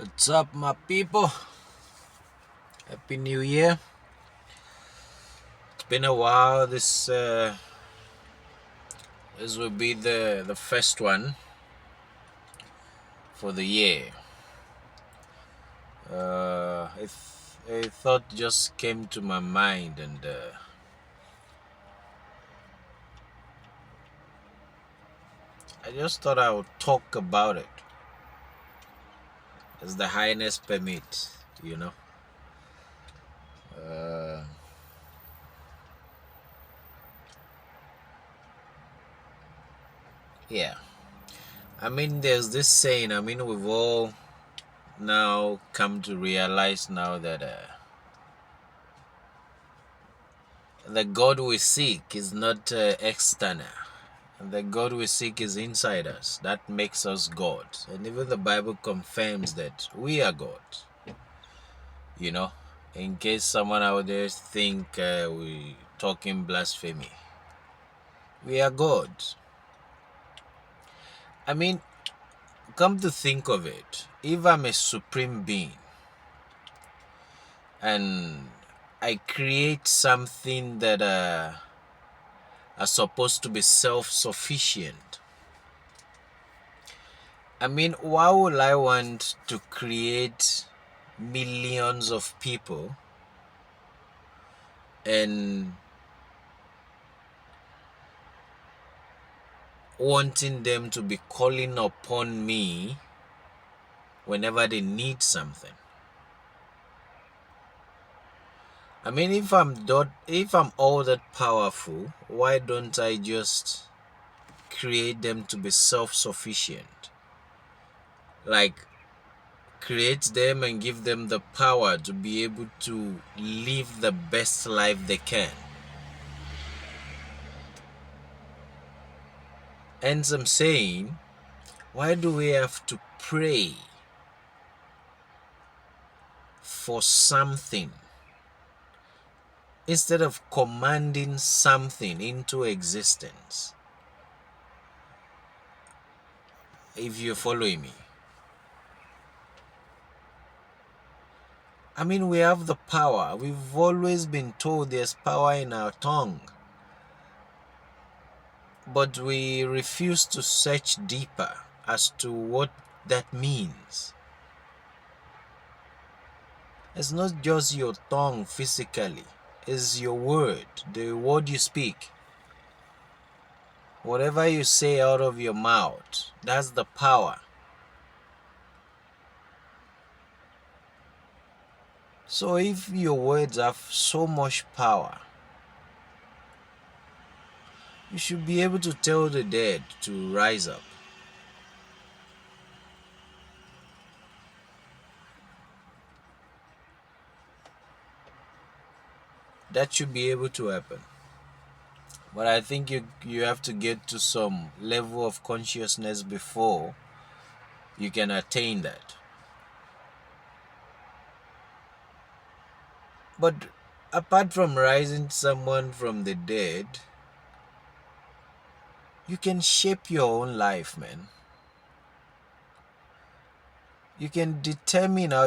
What's up, my people? Happy New Year. It's been a while. This will be the first one for the year. A thought just came to my mind, and I just thought I would talk about it as the highness permits. Uh, yeah. I mean, there's this saying. I mean, we've all now come to realize now that the God we seek is not external. The God we seek is inside us. That makes us God. And even the Bible confirms that we are God. In case someone out there think we talking blasphemy. We are God. I mean, come to think of it, if I'm a supreme being and I create something that are supposed to be self-sufficient, I mean, why would I want to create millions of people and wanting them to be calling upon me whenever they need something? I mean, if I'm all that powerful, why don't I just create them to be self-sufficient? Like, create them and give them the power to be able to live the best life they can. Hence I'm saying, why do we have to pray for something instead of commanding something into existence? If you're following me. I mean, we have the power. We've always been told there's power in our tongue. But we refuse to search deeper as to what that means. It's not just your tongue physically. It's your word, the word you speak. Whatever you say out of your mouth, that's the power. So if your words have so much power, you should be able to tell the dead to rise up. That should be able to happen. But I think you have to get to some level of consciousness before you can attain that. But apart from rising someone from the dead, you can shape your own life, man. You can determine how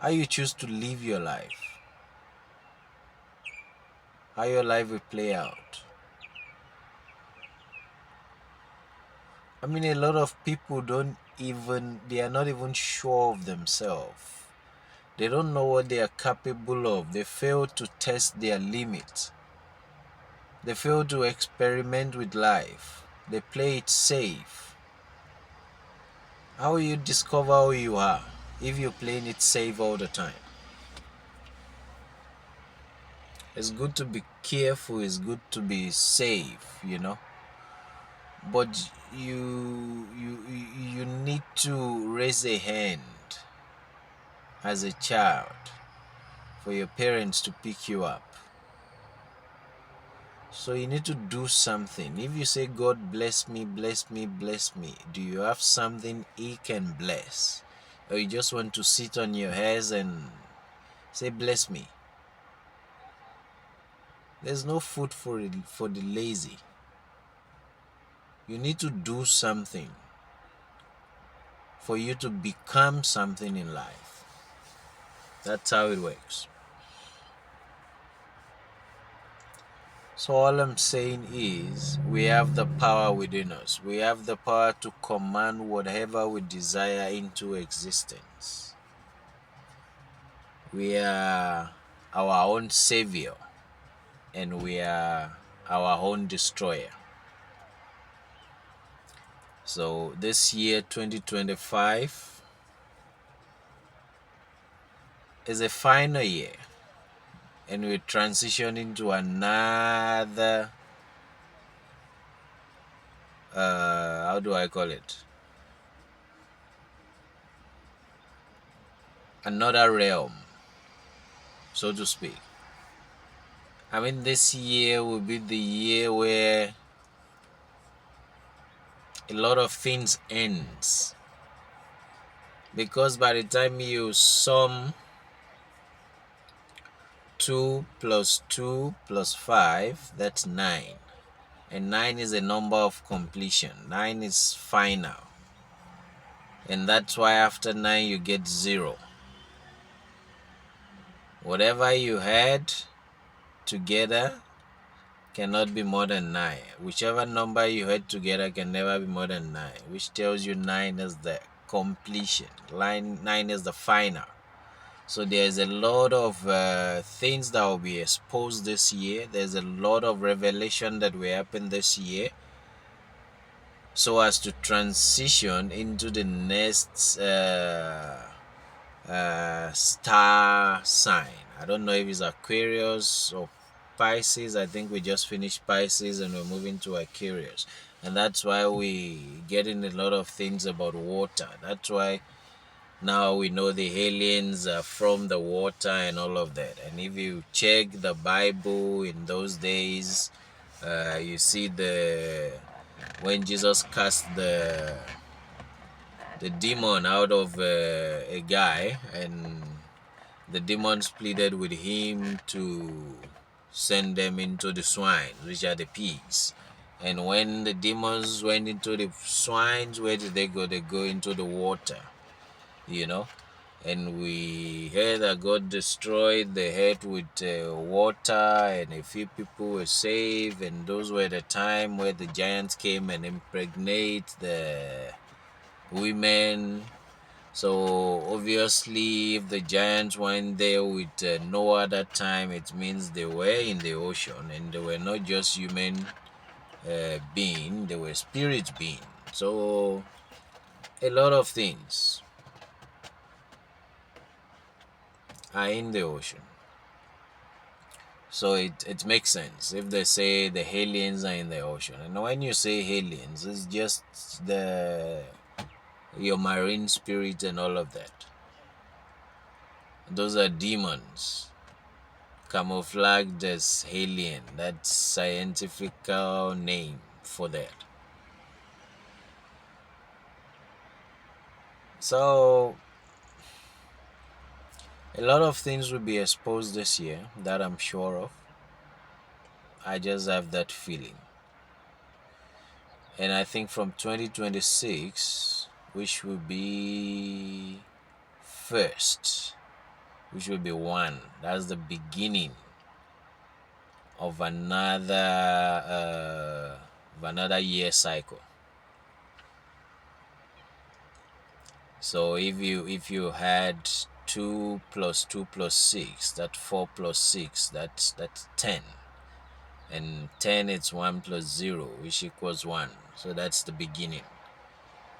you choose to live your life, how your life will play out. I mean, a lot of people they are not even sure of themselves. They don't know what they are capable of. They fail to test their limits. They fail to experiment with life. They play it safe. How will you discover who you are if you're playing it safe all the time? It's good to be careful, it's good to be safe, but you need to raise a hand as a child for your parents to pick you up. So you need to do something. If you say, God bless me, bless me, bless me, do you have something He can bless? Or you just want to sit on your hairs and say, bless me? There's no food for the lazy. You need to do something. for you to become something in life. That's how it works. So all I'm saying is we have the power within us. We have the power to command whatever we desire into existence. We are our own savior and we are our own destroyer. So this year 2025 is a final year, and we transition into another how do I call it, another realm, so to speak. I mean, this year will be the year where a lot of things ends, because by the time you sum 2 plus 2 plus 5, that's 9. And 9 is a number of completion. 9 is final. And that's why after 9 you get 0. Whatever you had together cannot be more than 9. Whichever number you had together can never be more than 9, which tells you 9 is the completion. 9 is the final. So there's a lot of things that will be exposed this year. There's a lot of revelation that will happen this year, so as to transition into the next star sign. I don't know if it's Aquarius or Pisces. I think we just finished Pisces and we're moving to Aquarius, and that's why we getting a lot of things about water. That's why now we know the aliens are from the water and all of that. And if you check the Bible in those days, you see when Jesus cast the demon out of a guy, and the demons pleaded with him to send them into the swine, which are the pigs. And when the demons went into the swines, where did they go? They go into the water, and we heard that God destroyed the earth with water, and a few people were saved. And those were the time where the giants came and impregnate the women. So obviously, if the giants went there with Noah at that time, it means they were in the ocean, and they were not just human being; they were spirit being. So a lot of things are in the ocean. So it makes sense if they say the aliens are in the ocean. And when you say aliens, it's just your marine spirit and all of that. Those are demons camouflaged as alien. That's scientific name for that. So a lot of things will be exposed this year, that I'm sure of. I just have that feeling. And I think from 2026, which will be first, which will be 1, that's the beginning of another year cycle. So if you had 2 plus 2 plus 6, that's 4 plus 6, that's 10. And 10 it's 1 plus 0, which equals 1. So that's the beginning,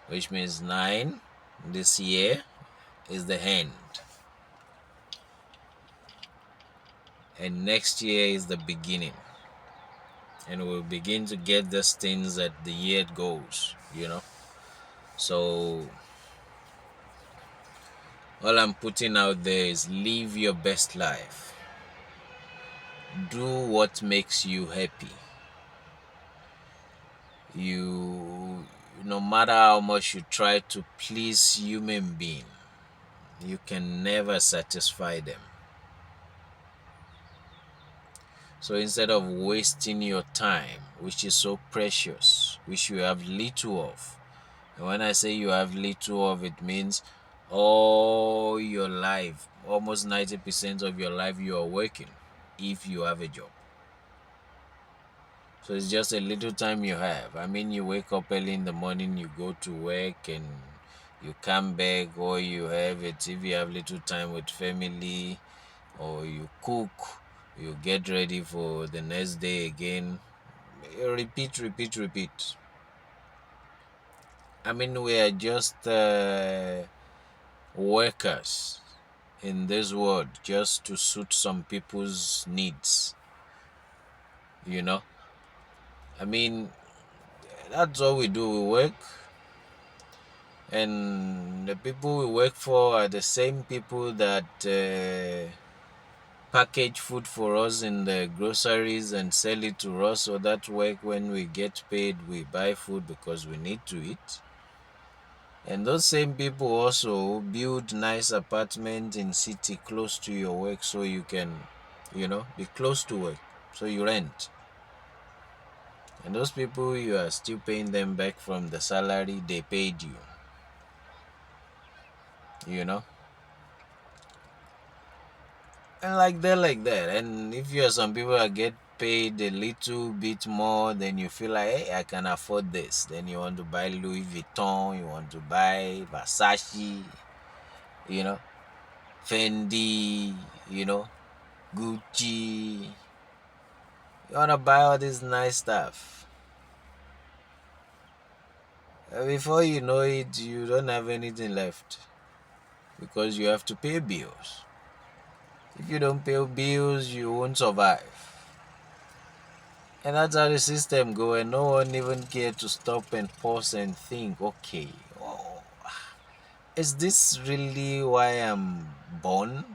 which means 9 this year is the end, and next year is the beginning, and we'll begin to get these things as the year goes. So all I'm putting out there is live your best life. Do what makes you happy. No matter how much you try to please human being, you can never satisfy them. So instead of wasting your time, which is so precious, which you have little of, And when I say you have little of it, means all your life, almost 90% of your life, you are working if you have a job. So it's just a little time you have. I mean, you wake up early in the morning, you go to work, and you come back, or you have it if you have little time with family, or you cook, you get ready for the next day again. Repeat, repeat, repeat. I mean, we are just workers in this world just to suit some people's needs, you know. I mean, that's all we do. We work, and the people we work for are the same people that package food for us in the groceries and sell it to us. So that work, when we get paid, we buy food because we need to eat. And those same people also build nice apartments in city close to your work, so you can, be close to work. So you rent. And those people, you are still paying them back from the salary they paid you. You know? And like that. And if you are some people that get paid a little bit more, then you feel like, hey, I can afford this. Then you want to buy Louis Vuitton, you want to buy Versace, you know, Fendi, Gucci. You want to buy all this nice stuff. And before you know it, you don't have anything left because you have to pay bills. If you don't pay bills, you won't survive. And that's how the system go, and no one even care to stop and pause and think, okay, oh, is this really why I'm born?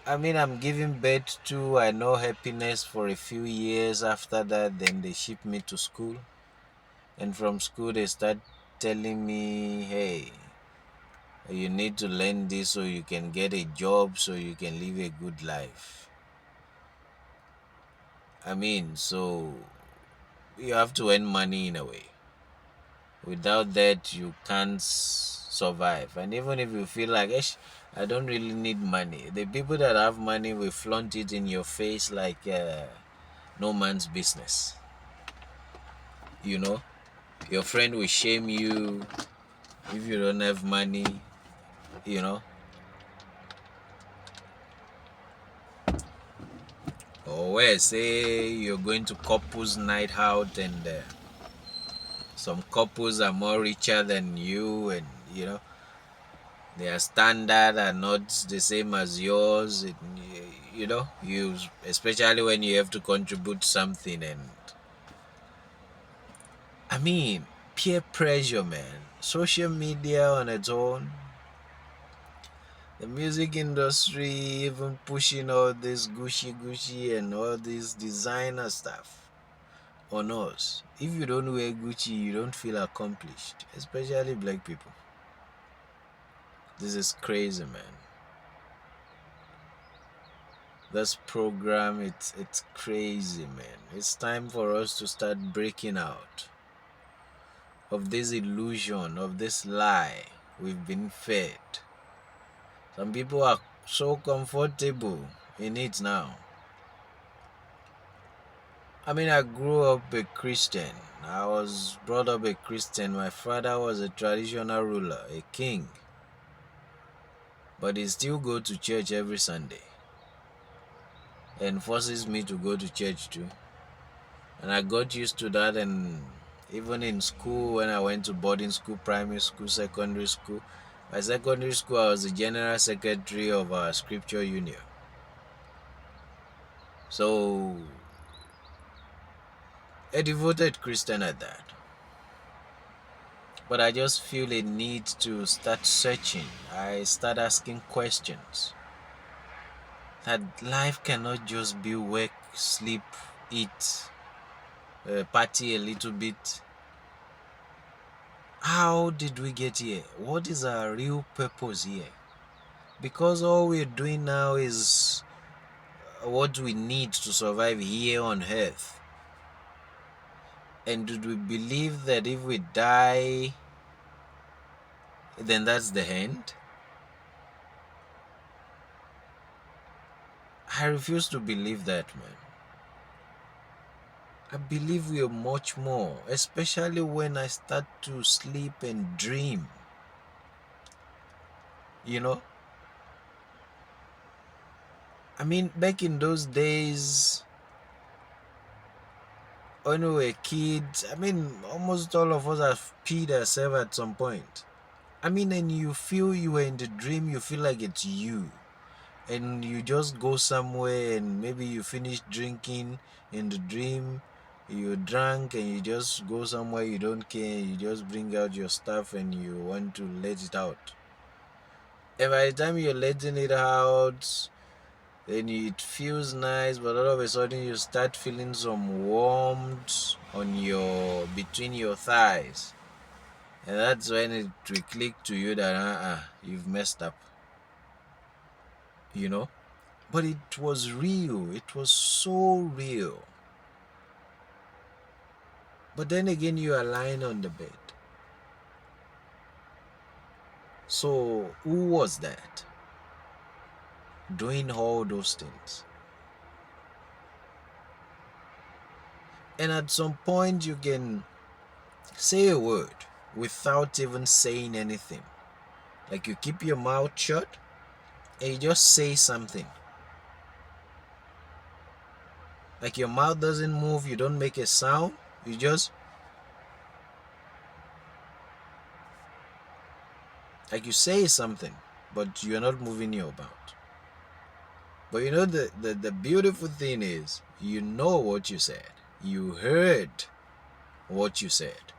I mean, I'm giving birth to, I know happiness for a few years. After that, then they ship me to school. And from school, they start telling me, hey, you need to learn this so you can get a job, so you can live a good life. I mean, so you have to earn money in a way. Without that, you can't survive. And even if you feel like, I don't really need money, the people that have money will flaunt it in your face like no man's business. You know, your friend will shame you if you don't have money, you know. Or where, say you're going to couples night out, and some couples are more richer than you, and their standard are not the same as yours. You, especially when you have to contribute something. And I mean, peer pressure, man. Social media on its own, the music industry even pushing all this Gucci and all this designer stuff on us. If you don't wear Gucci, you don't feel accomplished, especially black people. This is crazy, man. This program, it's crazy, man. It's time for us to start breaking out of this illusion, of this lie we've been fed. Some people are so comfortable in it now. I mean, I grew up a Christian. I was brought up a Christian. My father was a traditional ruler, a king. But he still go to church every Sunday and forces me to go to church too. And I got used to that. And even in school, when I went to boarding school, primary school, secondary school, by secondary school, I was the general secretary of our scripture union. So, a devoted Christian at that. But I just feel a need to start searching. I start asking questions. That life cannot just be work, sleep, eat, party a little bit. How did we get here? What is our real purpose here? Because all we're doing now is what we need to survive here on earth. And do we believe that if we die, then that's the end? I refuse to believe that, man. I believe we are much more, especially when I start to sleep and dream. You know? I mean, back in those days, when we were kids, I mean, almost all of us have peed ourselves at some point. I mean, and you feel you were in the dream, you feel like it's you. And you just go somewhere and maybe you finish drinking in the dream, you drank and you just go somewhere, you don't care, you just bring out your stuff and you want to let it out. And by the time you're letting it out, then it feels nice, but all of a sudden you start feeling some warmth on your between your thighs. And that's when it will click to you that you've messed up. You know? But it was real. It was so real. But then again, you are lying on the bed. So, who was that doing all those things? And at some point, you can say a word without even saying anything. Like you keep your mouth shut and you just say something. Like your mouth doesn't move, you don't make a sound, you just, like you say something, but you're not moving your mouth. But you know, the beautiful thing is, you know what you said. You heard what you said.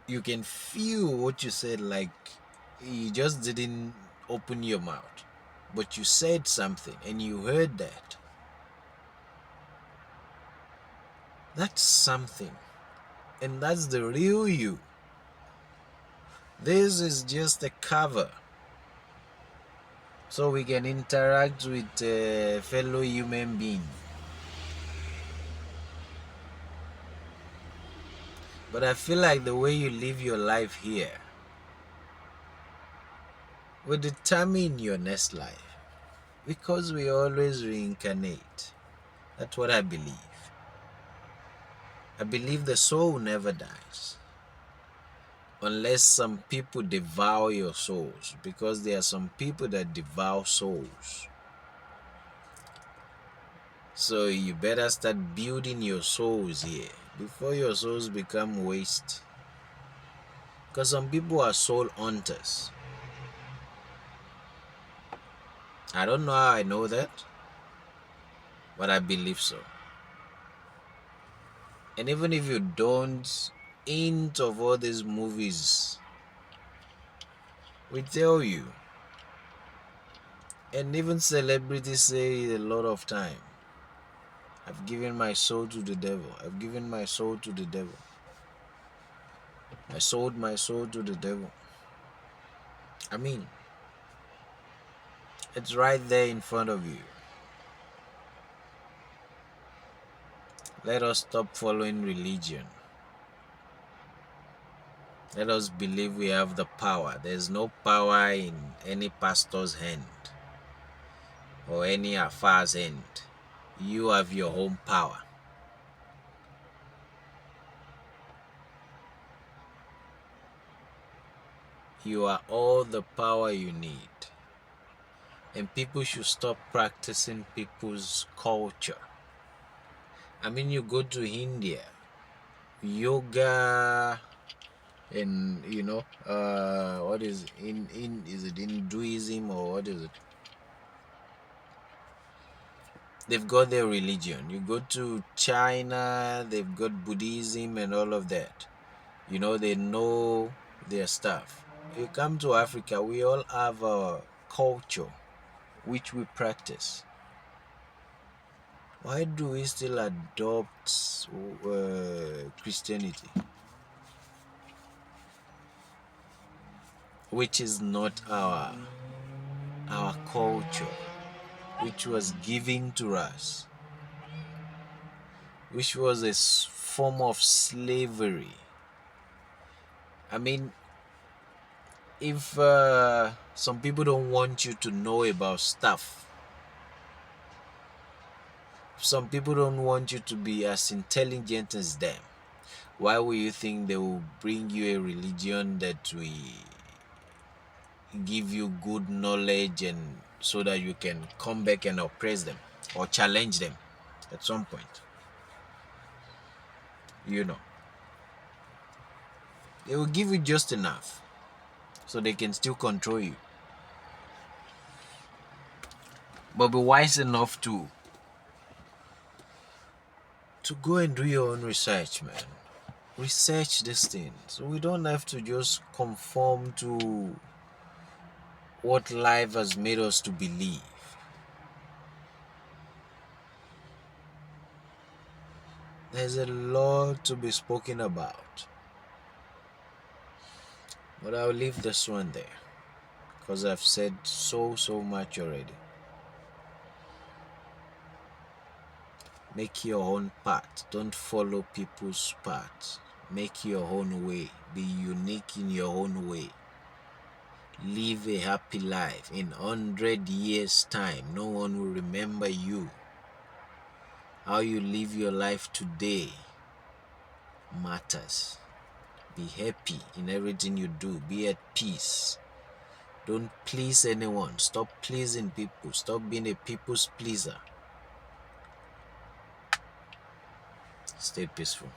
You can feel what you said, like you just didn't open your mouth. But you said something and you heard that. That's something. And that's the real you. This is just a cover. So we can interact with a fellow human being. But I feel like the way you live your life here will determine your next life. Because we always reincarnate. That's what I believe. I believe the soul never dies. Unless some people devour your souls. Because there are some people that devour souls. So you better start building your souls here before your souls become waste. Because some people are soul hunters. I don't know how I know that, but I believe so. And even if you don't, hint of all these movies we tell you. And even celebrities say it a lot of time. I've given my soul to the devil. I've given my soul to the devil. I sold my soul to the devil. I mean, it's right there in front of you. Let us stop following religion. Let us believe we have the power. There's no power in any pastor's hand or any affair's hand. You have your own power. You are all the power you need. And people should stop practicing people's culture. I mean, you go to India, yoga, and what is is it Hinduism or what is it? They've got their religion. You go to China, they've got Buddhism and all of that. They know their stuff. You come to Africa, we all have a culture which we practice. Why do we still adopt Christianity, which is not our culture, which was given to us? which was a form of slavery. I mean, if some people don't want you to know about stuff, some people don't want you to be as intelligent as them, why would you think they will bring you a religion that will give you good knowledge and so that you can come back and oppress them or challenge them at some point? You know, they will give you just enough so they can still control you. But be wise enough to go and do your own research, man. Research this thing. So we don't have to just conform to what life has made us to believe. There's a lot to be spoken about. But I'll leave this one there because I've said so much already. Make your own path. Don't follow people's path. Make your own way. Be unique in your own way. Live a happy life. In 100 years' time, no one will remember you. How you live your life today matters. Be happy in everything you do. Be at peace. Don't please anyone. Stop pleasing people. Stop being a people's pleaser. Stay peaceful.